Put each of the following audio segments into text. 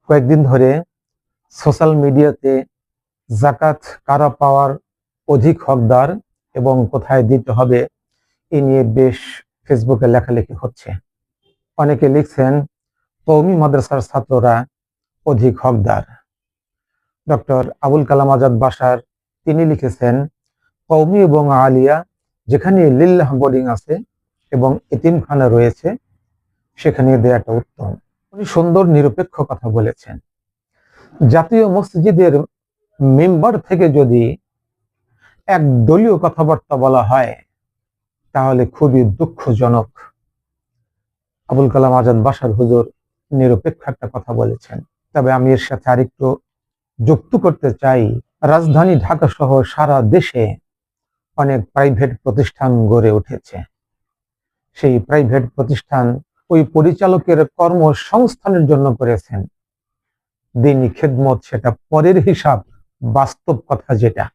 কয়েকদিন ধরে সোশ্যাল মিডিয়াতে জাকাত কারা পাওয়ার অধিক হকদার এবং কোথায় দিতে হবে এ নিয়ে বেশ ফেসবুকে লেখালেখি হচ্ছে। অনেকে লিখছেন কওমি মাদ্রাসার ছাত্ররা অধিক হকদার। ডক্টর আবুল কালাম আজাদ বাশার তিনি লিখেছেন কওমি এবং আলিয়া যেখানে লিল্লাহ বোর্ডিং আছে এবং এতিমখানা রয়েছে সেখানে দেয়াটা উত্তম। উনি সুন্দর নিরপেক্ষ কথা বলেছেন। জাতীয় মসজিদের মেম্বার থেকে যদি এক দলীয় কথাবার্তা বলা হয় তাহলে খুবই দুঃখজনক। আবুল কালাম আজাদ বাশার হুজুর নিরপেক্ষ একটা কথা বলেছেন। তবে আমি এর সাথে আরেকটু যুক্ত করতে চাই, রাজধানী ঢাকা সহ সারা দেশে অনেক প্রাইভেট প্রতিষ্ঠান গড়ে উঠেছে। সেই প্রাইভেট প্রতিষ্ঠান ওই পরিচালকের কর্মসংস্থানের জন্য করেছেন। দিনী খেদমত সেটা পরের হিসাব, বাস্তব কথা যেটা,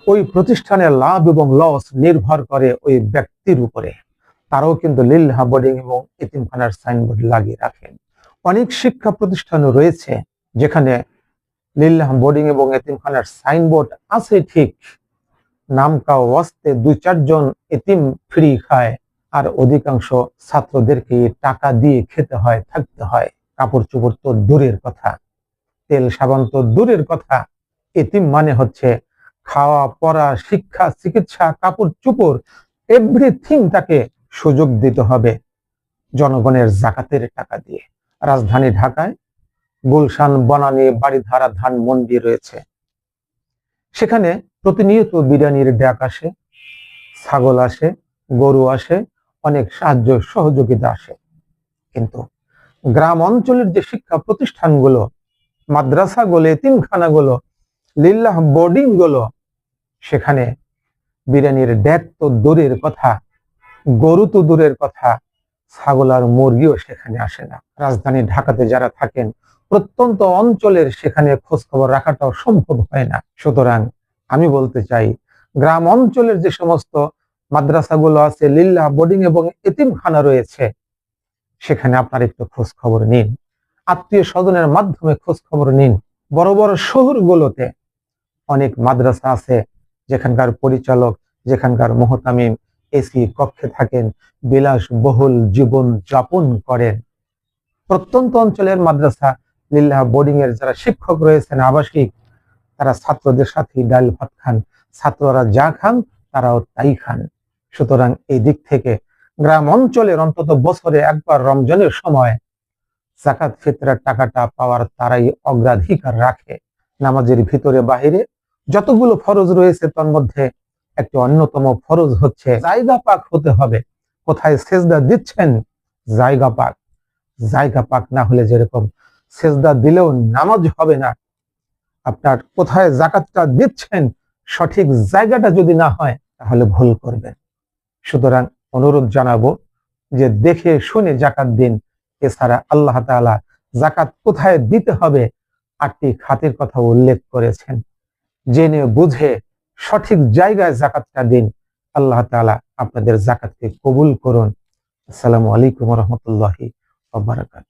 ওই প্রতিষ্ঠানের লাভ এবং লস নির্ভর করে ওই ব্যক্তির উপরে। তারাও কিন্তু লিল্লাহ বোর্ডিং এবং এতিমখানার সাইনবোর্ড লাগিয়ে রাখেন। অনেক শিক্ষা প্রতিষ্ঠান রয়েছে যেখানে লিল্লাহ বোর্ডিং এবং এতিমখানার সাইনবোর্ড আছে ঠিক, নামকা ওয়াস্তে 2-4 জন এতিম ফ্রি খায়, আর অধিকাংশ ছাত্রদেরকে টাকা দিয়ে খেতে হয়, থাকতে হয়। কাপড় চোপড় তো দূরের কথা, তেল সাবান তো দূরের কথা। এতিম মানে হচ্ছে খাওয়া পড়া, শিক্ষা, চিকিৎসা, কাপড় চোপড়, এভরিথিং তাকে সুযোগ দিতে হবে জনগণের জাকাতের টাকা দিয়ে। রাজধানী ঢাকায় গুলশান, বনানী, বাড়িধারা, ধানমন্ডি রয়েছে। সেখানে প্রতিনিয়ত বিরিয়ানির ডাক আসে, ছাগল আসে, গরু আসে, অনেক সাহায্য সহযোগিতা আসে। কিন্তু গ্রাম অঞ্চলের যে শিক্ষা প্রতিষ্ঠানগুলো, মাদ্রাসাগুলো, এতিমখানাগুলো, লিল্লাহ বোর্ডিং গুলো, সেখানে বিরিয়ানির ডেক তো দূরের কথা, গরু তো দূরের কথা, ছাগল আর মুরগিও সেখানে আসে না। রাজধানী ঢাকাতে যারা থাকেন, প্রত্যন্ত অঞ্চলের সেখানে খোঁজ খবর রাখাটাও সম্ভব হয় না। সুতরাং আমি বলতে চাই, গ্রাম অঞ্চলের যে সমস্ত মাদ্রাসাগুলো আছে, লিল্লাহ বোর্ডিং এবং এতিমখানা রয়েছে, সেখানে আপনার একটু খোঁজ খবর নিন, আত্মীয় স্বজনের মাধ্যমে খোঁজ খবর নিন। বড় বড় শহরগুলোতে অনেক মাদ্রাসা আছে যেখানকার পরিচালক, যেখানকার মুহতামিম এসি কক্ষে থাকেন, বিলাসবহুল জীবন যাপন করেন। প্রত্যন্ত অঞ্চলের মাদ্রাসা, লিল্লাহ বোর্ডিং এর যারা শিক্ষক রয়েছেন আবাসিক, তারা ছাত্রদের সাথে ডাল ভাত খান, ছাত্ররা যা খান তারাও তাই খান। সুতরাং এই দিক থেকে গ্রাম অঞ্চলের অন্তত বছরে একবার রমজানের সময় যাকাত ফিতরার টাকাটা পাওয়ার তারাই অগ্রাধিকার রাখে। নামাজের ভিতরে বাহিরে যতগুলো ফরজ রয়েছে তার মধ্যে একটি অন্যতম ফরজ হচ্ছে জায়গা পাক হতে হবে। কোথায় সেজদা দিচ্ছেন, জায়গা পাক। জায়গা পাক না হলে যেরকম সেজদা দিলেও নামাজ হবে না, আপনার কোথায় যাকাতটা দিচ্ছেন সঠিক জায়গাটা যদি না হয় তাহলে ভুল করবেন। সুতরাং অনুরোধ জানাবো যে দেখে শুনে যাকাত দিন। এছাড়া আল্লাহ তাআলা যাকাত কোথায় দিতে হবে 8টি খাতের কথা উল্লেখ করেছেন। জেনে বুঝে সঠিক জায়গায় যাকাতটা দিন। আল্লাহ তাআলা আপনাদের যাকাতকে কবুল করুন। আসসালামু আলাইকুম ওয়া রাহমাতুল্লাহি ওয়া বারাকাতুহু।